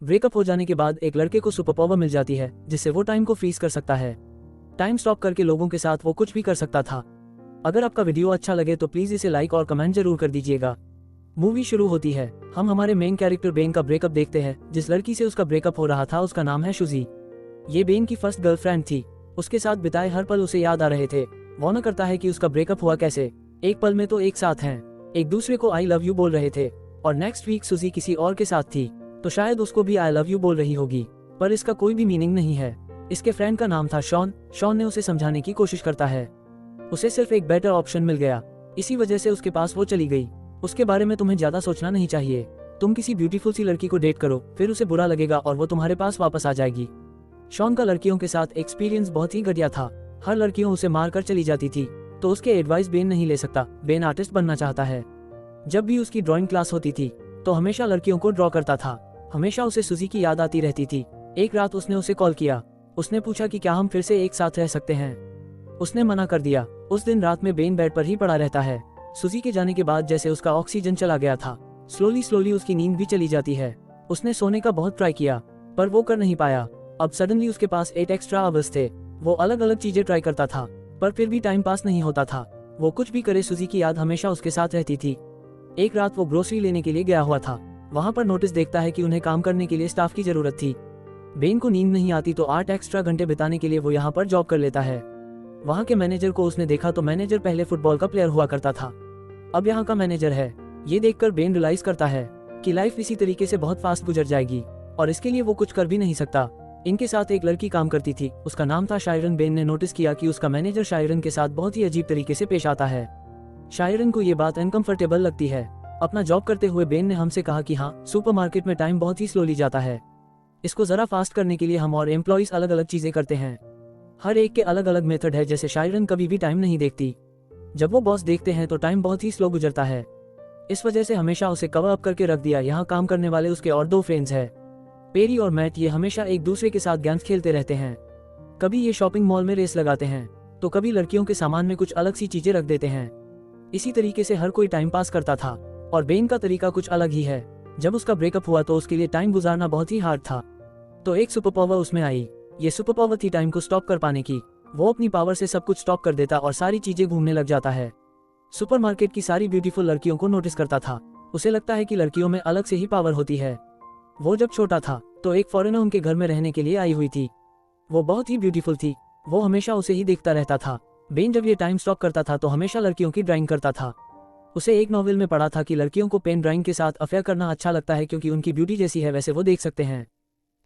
Breakup हो जाने के बाद एक लड़के को सुपर पावर मिल जाती है जिससे वो टाइम को फ्रीज कर सकता है। टाइम स्टॉप करके लोगों के साथ वो कुछ भी कर सकता था। अगर आपका वीडियो अच्छा लगे तो प्लीज इसे लाइक और कमेंट जरूर कर दीजिएगा। मूवी शुरू होती है, हम हमारे मेन कैरेक्टर बेन का ब्रेकअप देखते हैं। जिस लड़की से उसका ब्रेकअप हो रहा था उसका नाम है शुजी। ये बेन की फर्स्ट गर्लफ्रेंड थी। उसके साथ बिताए हर पल उसे याद आ रहे थे। वो न करता है कि उसका ब्रेकअप हुआ कैसे। एक पल में तो एक साथ हैं, एक दूसरे को आई लव यू बोल रहे थे और नेक्स्ट वीक सुजी किसी और के साथ थी तो शायद उसको भी आई लव यू बोल रही होगी, पर इसका कोई भी मीनिंग नहीं है। इसके फ्रेंड का नाम था शॉन। शॉन ने उसे समझाने की कोशिश करता है। उसे सिर्फ एक बेटर ऑप्शन मिल गया, इसी वजह से उसके पास वो चली गई। उसके बारे में तुम्हें ज्यादा सोचना नहीं चाहिए। तुम किसी ब्यूटीफुल सी लड़की को डेट करो, फिर उसे बुरा लगेगा और वो तुम्हारे पास वापस आ जाएगी। शॉन का लड़कियों के साथ एक्सपीरियंस बहुत ही घटिया था। हर लड़कियों उसे मार कर चली जाती थी, तो उसके एडवाइस बेन नहीं ले सकता। बेन आर्टिस्ट बनना चाहता है। जब भी उसकी ड्राइंग क्लास होती थी तो हमेशा लड़कियों को ड्रॉ करता था। हमेशा उसे सुजी की याद आती रहती थी। एक रात उसने उसे कॉल किया। उसने पूछा कि क्या हम फिर से एक साथ रह सकते हैं। उसने मना कर दिया। उस दिन रात में बेन बेड पर ही पड़ा रहता है। सुजी के जाने के बाद जैसे उसका ऑक्सीजन चला गया था, स्लोली उसकी नींद भी चली जाती है। उसने सोने का बहुत ट्राई किया पर वो कर नहीं पाया। अब सडनली उसके पास 8 एक्स्ट्रा आवर्स थे। वो अलग अलग चीजें ट्राई करता था पर फिर भी टाइम पास नहीं होता था। वो कुछ भी करे सुजी की याद हमेशा उसके साथ रहती थी। एक रात वो ग्रोसरी लेने के लिए गया हुआ था। वहां पर नोटिस देखता है कि उन्हें काम करने के लिए स्टाफ की जरूरत थी। बेन को नींद नहीं आती तो 8 एक्स्ट्रा घंटे बिताने के लिए वो यहाँ पर जॉब कर लेता है। वहाँ के मैनेजर को उसने देखा तो मैनेजर पहले फुटबॉल का प्लेयर हुआ करता था, अब यहाँ का मैनेजर है। ये देखकर बेन रियलाइज करता है कि लाइफ इसी तरीके से बहुत फास्ट गुजर जाएगी और इसके लिए वो कुछ कर भी नहीं सकता। इनके साथ एक लड़की काम करती थी, उसका नाम था शायरन। बेन ने नोटिस किया कि उसका मैनेजर शायरन के साथ बहुत ही अजीब तरीके से पेश आता है। शायरन को ये बात अनकंफर्टेबल लगती है। अपना जॉब करते हुए बेन ने हमसे कहा कि हाँ, सुपरमार्केट में टाइम बहुत ही स्लोली जाता है। इसको जरा फास्ट करने के लिए हम और एम्प्लॉइज अलग अलग चीजें करते हैं। हर एक के अलग अलग मेथड है। जैसे शायरन कभी भी टाइम नहीं देखती। जब वो बॉस देखते हैं तो टाइम बहुत ही स्लो गुजरता है। इस वजह से हमेशा उसे कवर अप करके रख दिया। यहाँ काम करने वाले उसके और 2 फ्रेंड्स हैं, पेरी और मैट। ये हमेशा एक दूसरे के साथ गेम्स खेलते रहते हैं। कभी ये शॉपिंग मॉल में रेस लगाते हैं तो कभी लड़कियों के सामान में कुछ अलग सी चीजें रख देते हैं। इसी तरीके से हर कोई टाइम पास करता था और बेन का तरीका कुछ अलग ही है। जब उसका ब्रेकअप हुआ तो उसके लिए टाइम गुजारना बहुत ही हार्ड था, तो एक सुपर पावर उसमें आई। ये सुपर पावर थी टाइम को स्टॉप कर पाने की। वो अपनी पावर से सब कुछ स्टॉप कर देता और सारी चीजें घूमने लग जाता है। सुपरमार्केट की सारी ब्यूटीफुल लड़कियों को नोटिस करता था। उसे लगता है कि लड़कियों में अलग से ही पावर होती है। वो जब छोटा था तो एक फॉरेनर उनके घर में रहने के लिए आई हुई थी। वो बहुत ही ब्यूटीफुल थी। वो हमेशा उसे ही देखता रहता था। बेन जब ये टाइम स्टॉप करता था तो हमेशा लड़कियों की ड्राइंग करता था। उसे एक नॉवेल में पढ़ा था कि लड़कियों को पेन ड्राइंग के साथ अफेयर करना अच्छा लगता है क्योंकि उनकी ब्यूटी जैसी है वैसे वो देख सकते हैं।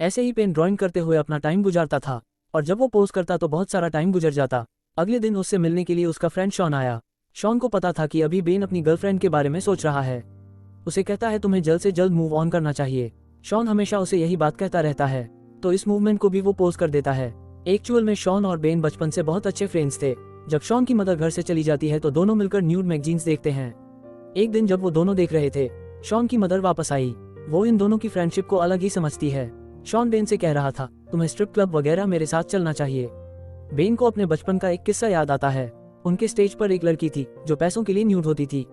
ऐसे ही पेन ड्राइंग करते हुए अपना टाइम गुजारता था और जब वो पोज करता तो बहुत सारा टाइम गुजर जाता। अगले दिन उससे मिलने के लिए उसका फ्रेंड शॉन आया। शॉन को पता था कि अभी बेन अपनी गर्लफ्रेंड के बारे में सोच रहा है। उसे कहता है तुम्हें जल्द से जल्द मूव ऑन करना चाहिए। शॉन हमेशा उसे यही बात कहता रहता है, तो इस मूवमेंट को भी वो पोज कर देता है। एक्चुअल में शॉन और बेन बचपन से बहुत अच्छे फ्रेंड्स थे। जब शॉन की मदर घर से चली जाती है तो दोनों मिलकर न्यूड मैगजीन्स देखते हैं। एक दिन जब वो दोनों देख रहे थे, शॉन की मदर वापस आई। वो इन दोनों की फ्रेंडशिप को अलग ही समझती है। शॉन बेन से कह रहा था तुम्हें स्ट्रिप क्लब वगैरह मेरे साथ चलना चाहिए। बेन को अपने बचपन का एक किस्सा याद आता है। उनके स्टेज पर एक लड़की थी जो पैसों के लिए न्यूड होती थी।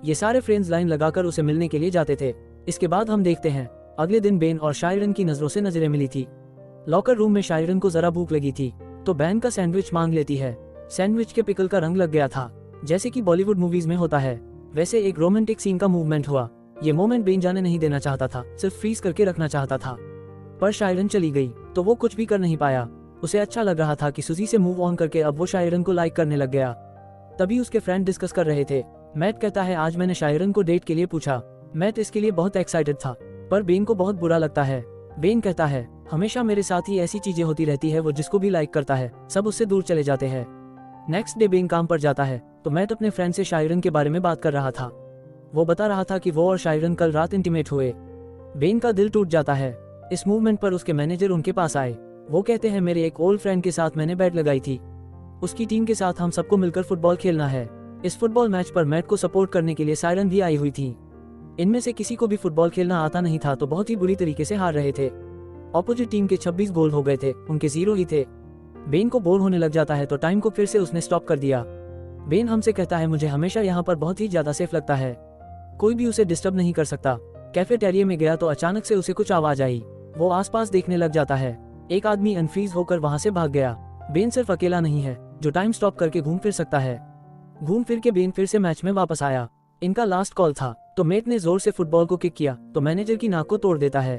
ये सारे फ्रेंड्स लाइन लगाकर उसे मिलने के लिए जाते थे। इसके बाद हम देखते हैं अगले दिन बेन और शायरन की नजरों से नजरें मिली थी। लॉकर रूम में शायरन को जरा भूख लगी थी तो बेन का सैंडविच मांग लेती है। सैंडविच के पिकल का रंग लग गया था। जैसे कि बॉलीवुड मूवीज में होता है वैसे एक रोमांटिक सीन का मूवमेंट हुआ। ये मोमेंट बेन जाने नहीं देना चाहता था, सिर्फ फ्रीज करके रखना चाहता था। पर शायरन चली गई तो वो कुछ भी कर नहीं पाया। उसे अच्छा लग रहा था कि सुजी से मूव ऑन करके अब वो शायरन को लाइक करने लग गया। तभी उसके फ्रेंड डिस्कस कर रहे थे। मैट कहता है आज मैंने शायरन को डेट के लिए पूछा। मैट इसके लिए बहुत एक्साइटेड था पर बेन को बहुत बुरा लगता है। बेन कहता है हमेशा मेरे साथ ही ऐसी चीजें होती रहती है, वो जिसको भी लाइक करता है सब उससे दूर चले जाते हैं। नेक्स्ट डे बेन काम पर जाता है तो मैट अपने फ्रेंड से शायरन के बारे में बात कर रहा था। वो बता रहा था कि वो और शायरन कल रात इंटीमेट हुए। बेन का दिल टूट जाता है। इस मूवमेंट पर उसके मैनेजर उनके पास आए। वो कहते हैं मेरे एक ओल्ड फ्रेंड के साथ मैंने बैट लगाई थी। उसकी टीम के साथ हम सबको मिलकर फुटबॉल खेलना है। इस फुटबॉल मैच पर मैट को सपोर्ट करने के लिए शायरन भी आई हुई थी। इनमें से किसी को भी फुटबॉल खेलना आता नहीं था तो बहुत ही बुरी तरीके से हार रहे थे। ऑपोजिट टीम के 26 गोल हो गए थे, उनके 0 ही थे। बेन को बोर होने लग जाता है तो टाइम को फिर से उसने स्टॉप कर दिया। बेन हमसे कहता है मुझे हमेशा यहाँ पर बहुत ही ज्यादा सेफ लगता है, कोई भी उसे डिस्टर्ब नहीं कर सकता। कैफेटेरिया में गया तो अचानक से उसे कुछ आवाज आई। वो आसपास देखने लग जाता है। एक आदमी अनफ्रीज होकर वहां से भाग गया। बेन सिर्फ अकेला नहीं है जो टाइम स्टॉप करके घूम फिर सकता है। घूम फिर के बेन फिर से मैच में वापस आया। इनका लास्ट कॉल था तो मेट ने जोर से फुटबॉल को किक किया तो मैनेजर की नाक को तोड़ देता है।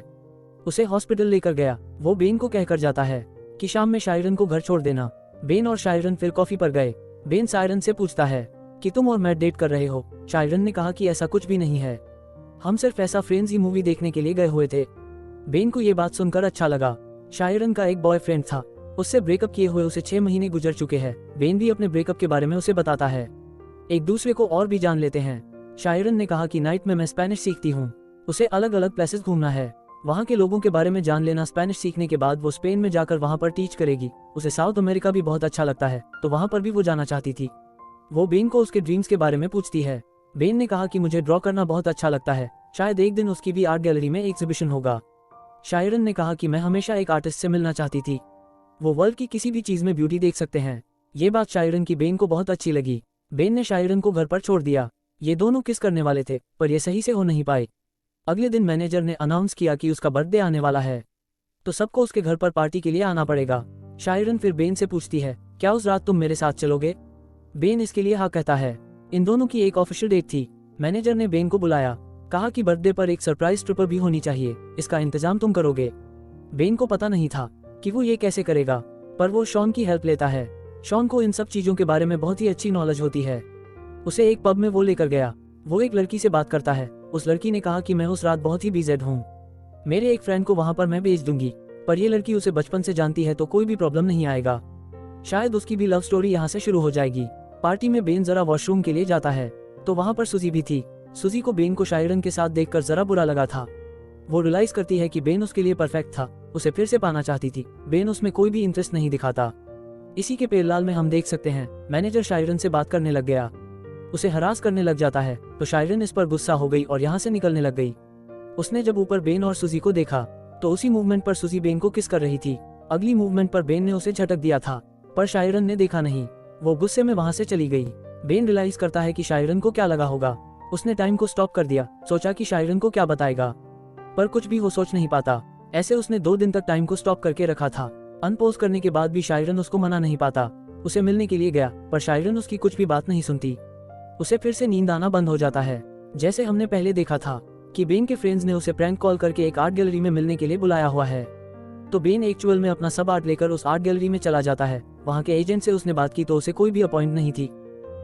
उसे हॉस्पिटल लेकर गया। वो बेन को कहकर जाता है कि शाम में शायरन को घर छोड़ देना। बेन और शायरन फिर कॉफी पर गए। बेन शायरन से पूछता है कि तुम और मैट डेट कर रहे हो। शायरन ने कहा कि ऐसा कुछ भी नहीं है, हम सिर्फ ऐसा फ्रेंड्स ही मूवी देखने के लिए गए हुए थे। बेन को ये बात सुनकर अच्छा लगा। शायरन का एक बॉयफ्रेंड था, उससे ब्रेकअप किए हुए उसे 6 महीने गुजर चुके हैं। बेन भी अपने ब्रेकअप के बारे में उसे बताता है। एक दूसरे को और भी जान लेते हैं। शायरन ने कहा कि नाइट में मैं स्पेनिश सीखती हूँ, उसे अलग अलग प्लेसेस घूमना है, वहाँ के लोगों के बारे में जान लेना। स्पेनिश सीखने के बाद वो स्पेन में जाकर वहाँ पर टीच करेगी। उसे साउथ अमेरिका भी बहुत अच्छा लगता है तो वहाँ पर भी वो जाना चाहती थी। वो बेन को उसके ड्रीम्स के बारे में पूछती है। बेन ने कहा कि मुझे ड्रॉ करना बहुत अच्छा लगता है, शायद एक दिन उसकी भी आर्ट गैलरी में एग्जीबिशन होगा। शायरन ने कहा कि मैं हमेशा एक आर्टिस्ट से मिलना चाहती थी, वो वर्ल्ड की किसी भी चीज में ब्यूटी देख सकते हैं। ये बात शायरन की बेन को बहुत अच्छी लगी। बेन ने शायरन को घर पर छोड़ दिया। ये दोनों किस करने वाले थे पर ये सही से हो नहीं पाए। अगले दिन मैनेजर ने अनाउंस किया कि उसका बर्थडे आने वाला है तो सबको उसके घर पर पार्टी के लिए आना पड़ेगा। शायरन फिर बेन से पूछती है क्या उस रात तुम मेरे साथ चलोगे। बेन इसके लिए हाँ कहता है। इन दोनों की एक ऑफिशियल डेट थी। मैनेजर ने बेन को बुलाया, कहा कि बर्थडे पर एक सरप्राइज ट्रिपर भी होनी चाहिए, इसका इंतजाम तुम करोगे। बेन को पता नहीं था कि वो ये कैसे करेगा, पर वो शॉन की हेल्प लेता है। शॉन को इन सब चीजों के बारे में बहुत ही अच्छी नॉलेज होती है। उसे एक पब में वो लेकर गया। वो एक लड़की से बात करता है। उस लड़की ने कहा कि मैं उस रात बहुत ही बिजी हूँ, मेरे एक फ्रेंड को वहां पर मैं भेज दूंगी। पर ये लड़की उसे बचपन से जानती है तो कोई भी प्रॉब्लम नहीं आएगा। शायद उसकी भी लव स्टोरी यहाँ से शुरू हो जाएगी। पार्टी में बेन जरा वॉशरूम के लिए जाता है तो वहां पर सुजी भी थी। सुजी को बेन को शायरन के साथ देखकर जरा बुरा लगा था। वो रियलाइज करती है कि बेन उसके लिए परफेक्ट था, उसे फिर से पाना चाहती थी। बेन उसमें कोई भी इंटरेस्ट नहीं दिखाता। इसी के पेरलाल में हम देख सकते हैं मैनेजर शायरन से बात करने लग गया, उसे हरास करने लग जाता है तो शायरन इस पर गुस्सा हो गई और यहाँ से निकलने लग गई। उसने जब ऊपर बेन और सुजी को देखा तो उसी मूवमेंट पर सुजी बेन को किस कर रही थी। अगली मूवमेंट पर बेन ने उसे झटक दिया था पर शायरन ने देखा नहीं। वो गुस्से में वहां से चली गई। बेन रियलाइज करता है कि शायरन को क्या लगा होगा। उसने टाइम को स्टॉप कर दिया, सोचा कि शायरन को क्या बताएगा, पर कुछ भी वो सोच नहीं पाता। ऐसे उसने 2 दिन तक टाइम को स्टॉप करके रखा था। अनपोज करने के बाद भी शायरन उसको मना नहीं पाता। उसे मिलने के लिए गया पर शायरन उसकी कुछ भी बात नहीं सुनती। उसे फिर से नींद आना बंद हो जाता है। जैसे हमने पहले देखा था कि बेन के फ्रेंड्स ने उसे प्रैंक कॉल करके एक आर्ट गैलरी में मिलने के लिए बुलाया हुआ है, तो बेन एक्चुअल में अपना सब आर्ट लेकर उस आर्ट गैलरी में चला जाता है। वहाँ के एजेंट से उसने बात की तो उसे कोई भी अपॉइंट नहीं थी,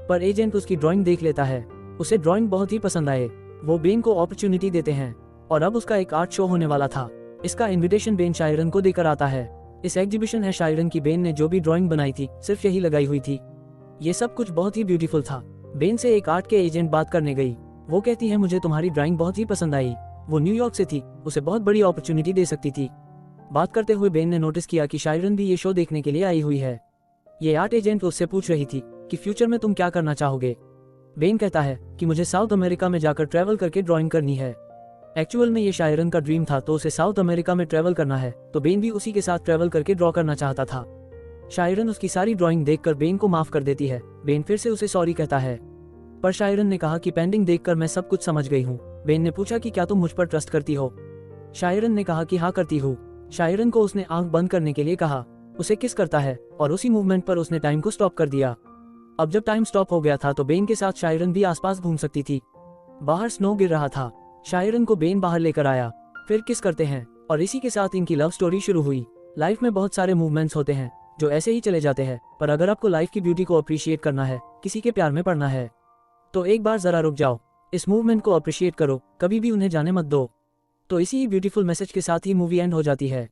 पर एजेंट उसकी ड्राइंग देख लेता है। उसे ड्राइंग बहुत ही पसंद आए। वो बेन को अपॉर्चुनिटी देते हैं और अब उसका एक आर्ट शो होने वाला था। इसका इन्विटेशन बेन शायरन को देकर आता है। इस एग्जीबिशन है शायरन की बेन ने जो भी ड्राइंग बनाई थी सिर्फ यही लगाई हुई थी। ये सब कुछ बहुत ही ब्यूटीफुल था। बेन से एक आर्ट के एजेंट बात करने गई। वो कहती है मुझे तुम्हारी ड्राइंग बहुत ही पसंद आई। वो न्यूयॉर्क से थी, उसे बहुत बड़ी अपॉर्चुनिटी दे सकती थी। बात करते हुए बेन ने नोटिस किया कि शायरन भी ये शो देखने के लिए आई हुई है। ये आर्ट एजेंट उससे पूछ रही थी कि फ्यूचर में तुम क्या करना चाहोगे। बेन कहता है कि मुझे साउथ अमेरिका में जाकर ट्रैवल करके ड्राइंग करनी है। एक्चुअल में ये शायरन का ड्रीम था तो उसे साउथ अमेरिका में ट्रैवल करना है, तो बेन भी उसी के साथ ट्रैवल करके ड्रॉ करना चाहता था। शायरन उसकी सारी ड्राइंग देखकर बेन को माफ कर देती है। बेन फिर से उसे सॉरी कहता है, पर शायरन ने कहा कि पेंटिंग देखकर मैं सब कुछ समझ गई हूँ। बेन ने पूछा कि क्या तुम मुझ पर ट्रस्ट करती हो। शायरन ने कहा कि हाँ करती हूँ। शायरन को उसने आंख बंद करने के लिए कहा, उसे किस करता है और उसी मूवमेंट पर उसने टाइम को स्टॉप कर दिया। अब जब टाइम स्टॉप हो गया था तो बेन के साथ शायरन भी आसपास घूम सकती थी। बाहर स्नो गिर रहा था। शायरन को बेन बाहर लेकर आया, फिर किस करते हैं और इसी के साथ इनकी लव स्टोरी शुरू हुई। लाइफ में बहुत सारे मूवमेंट्स होते हैं जो ऐसे ही चले जाते हैं, पर अगर आपको लाइफ की ब्यूटी को अप्रिशिएट करना है, किसी के प्यार में पड़ना है, तो एक बार जरा रुक जाओ, इस मूवमेंट को अप्रिशिएट करो, कभी भी उन्हें जाने मत दो। तो इसी ब्यूटीफुल मैसेज के साथ ही मूवी एंड हो जाती है।